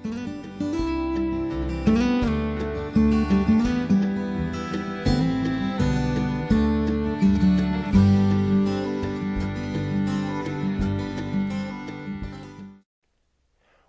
Well,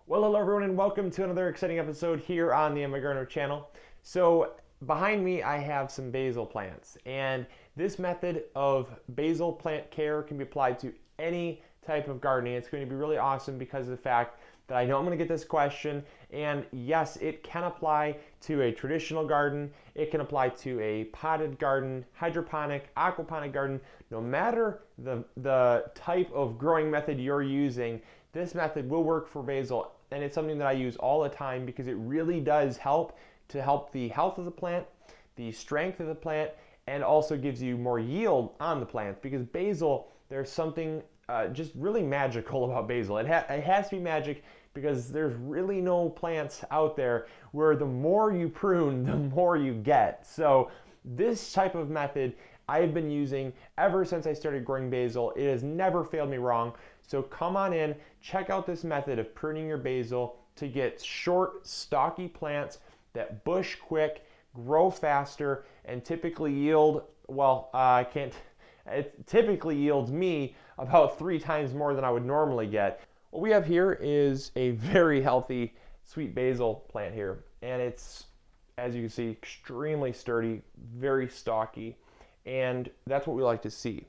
hello everyone and welcome to another exciting episode here on the MIgardener channel. So behind me I have some basil plants, and this method of basil plant care can be applied to any type of gardening. It's going to be really awesome because of the fact that I know I'm going to get this question, and yes, it can apply to a traditional garden, it can apply to a potted garden, hydroponic, aquaponic garden. No matter the type of growing method you're using, this method will work for basil, and it's something that I use all the time because it really does help the health of the plant, the strength of the plant, and also gives you more yield on the plants. Because basil, there's something just really magical about basil. It has to be magic because there's really no plants out there where the more you prune, the more you get. So this type of method I've been using ever since I started growing basil. It has never failed me wrong. So come on in, check out this method of pruning your basil to get short, stocky plants that bush quick, grow faster, and typically yield, well, it typically yields me about 3 times more than I would normally get. What we have here is a very healthy sweet basil plant here, and it's, as you can see, extremely sturdy, very stocky, and that's what we like to see.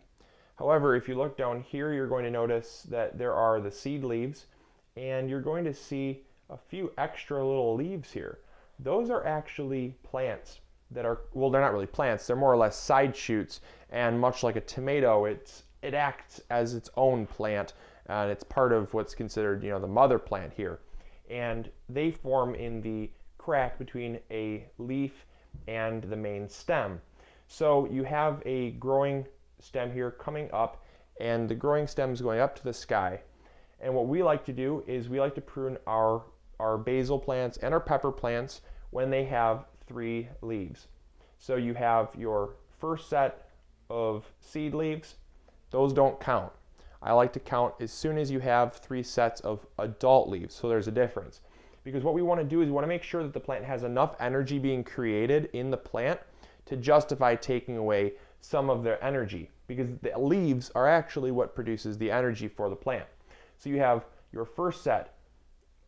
However, if you look down here, you're going to notice that there are the seed leaves, and you're going to see a few extra little leaves here. Those are actually plants that are, well, they're not really plants, they're more or less side shoots, and much like a tomato, it acts as its own plant, and it's part of what's considered, the mother plant here. And they form in the crack between a leaf and the main stem. So you have a growing stem here coming up, and the growing stem is going up to the sky. And what we like to do is we like to prune our basil plants and our pepper plants when they have 3 leaves. So you have your first set of seed leaves. Those don't count. I like to count as soon as you have 3 sets of adult leaves. So there's a difference, because what we want to do is we want to make sure that the plant has enough energy being created in the plant to justify taking away some of their energy, because the leaves are actually what produces the energy for the plant. So you have your first set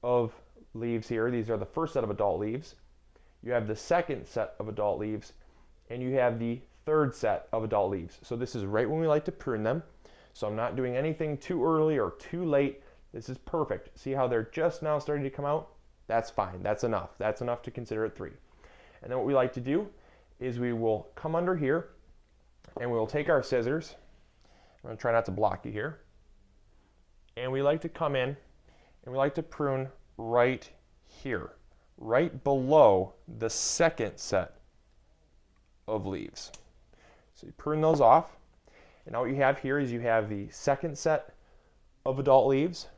of leaves here. These are the first set of adult leaves. You have the second set of adult leaves, and you have the third set of adult leaves. So this is right when we like to prune them. So I'm not doing anything too early or too late. This is perfect. See how they're just now starting to come out? That's fine. That's enough. That's enough to consider it 3. And then what we like to do is we will come under here, and we'll take our scissors. I'm going to try not to block you here. And we like to come in, and we like to prune right here, right below the second set of leaves. So you prune those off. And now what you have here is you have the second set of adult leaves,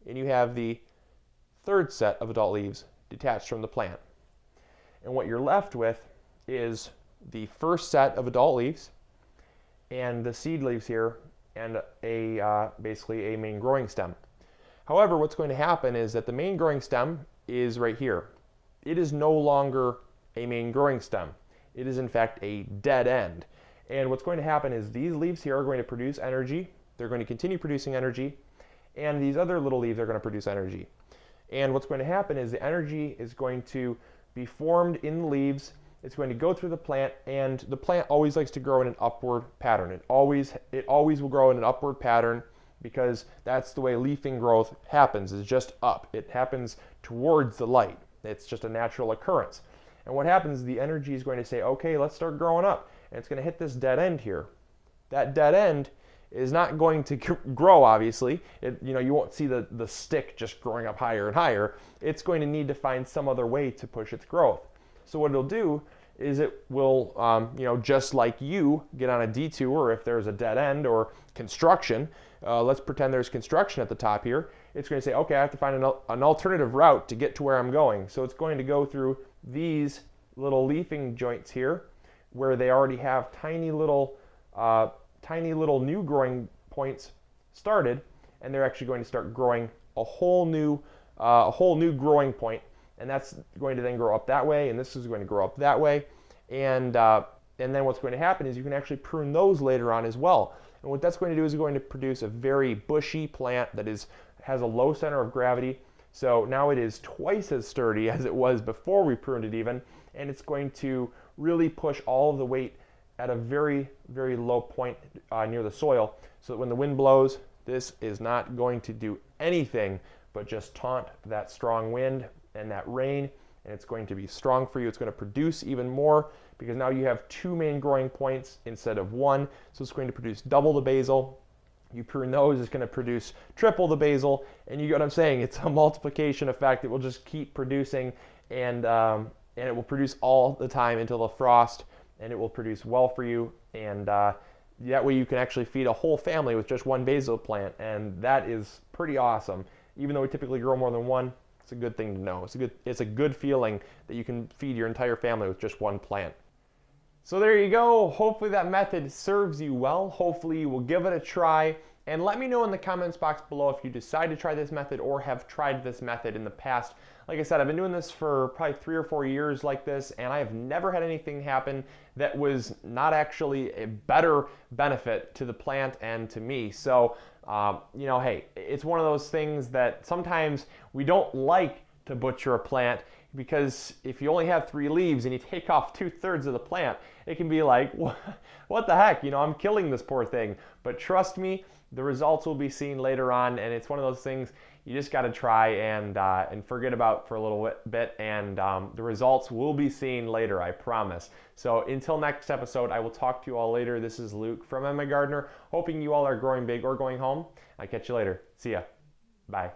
and you have the third set of adult leaves detached from the plant. And what you're left with is the first set of adult leaves and the seed leaves here, and basically a main growing stem. However, what's going to happen is that the main growing stem is right here. It is no longer a main growing stem. It is in fact a dead end. And what's going to happen is these leaves here are going to produce energy. They're going to continue producing energy, and these other little leaves are going to produce energy. And what's going to happen is the energy is going to be formed in the leaves. It's going to go through the plant, and the plant always likes to grow in an upward pattern. It always will grow in an upward pattern because that's the way leafing growth happens, is just up. It happens towards the light. It's just a natural occurrence. And what happens is the energy is going to say, okay, let's start growing up. And it's going to hit this dead end here. That dead end is not going to grow, obviously. You won't see the stick just growing up higher and higher. It's going to need to find some other way to push its growth. So what it'll do is it will, just like you get on a detour if there's a dead end or construction. Let's pretend there's construction at the top here. It's going to say, okay, I have to find an alternative route to get to where I'm going. So it's going to go through these little leafing joints here, where they already have tiny little new growing points started, and they're actually going to start growing a whole new a whole new growing point, and that's going to then grow up that way, and this is going to grow up that way, and then what's going to happen is you can actually prune those later on as well. And what that's going to do is going to produce a very bushy plant that has a low center of gravity. So now it is twice as sturdy as it was before we pruned it even, and it's going to really push all of the weight at a very, very low point near the soil, so that when the wind blows, this is not going to do anything but just taunt that strong wind and that rain, and it's going to be strong for you. It's going to produce even more because now you have two main growing points instead of one, so it's going to produce double the basil. You prune those, it's going to produce triple the basil, and you get what I'm saying. It's a multiplication effect. It will just keep producing, and it will produce all the time until the frost, and it will produce well for you, and that way you can actually feed a whole family with just one basil plant, and that is pretty awesome. Even though we typically grow more than one, it's a good thing to know. It's a good feeling that you can feed your entire family with just one plant. So there you go. Hopefully that method serves you well. Hopefully you will give it a try. And let me know in the comments box below if you decide to try this method or have tried this method in the past. Like I said, I've been doing this for probably 3 or 4 years like this, and I have never had anything happen that was not actually a better benefit to the plant and to me. So, you know, hey, it's one of those things that sometimes we don't like to butcher a plant, because if you only have 3 leaves and you take off 2/3 of the plant, it can be like, what the heck, you know, I'm killing this poor thing. But trust me, the results will be seen later on, and it's one of those things you just got to try and forget about for a little bit, and the results will be seen later, I promise. So until next episode, I will talk to you all later. This is Luke from MIgardener, hoping you all are growing big or going home. I'll catch you later. See ya. Bye.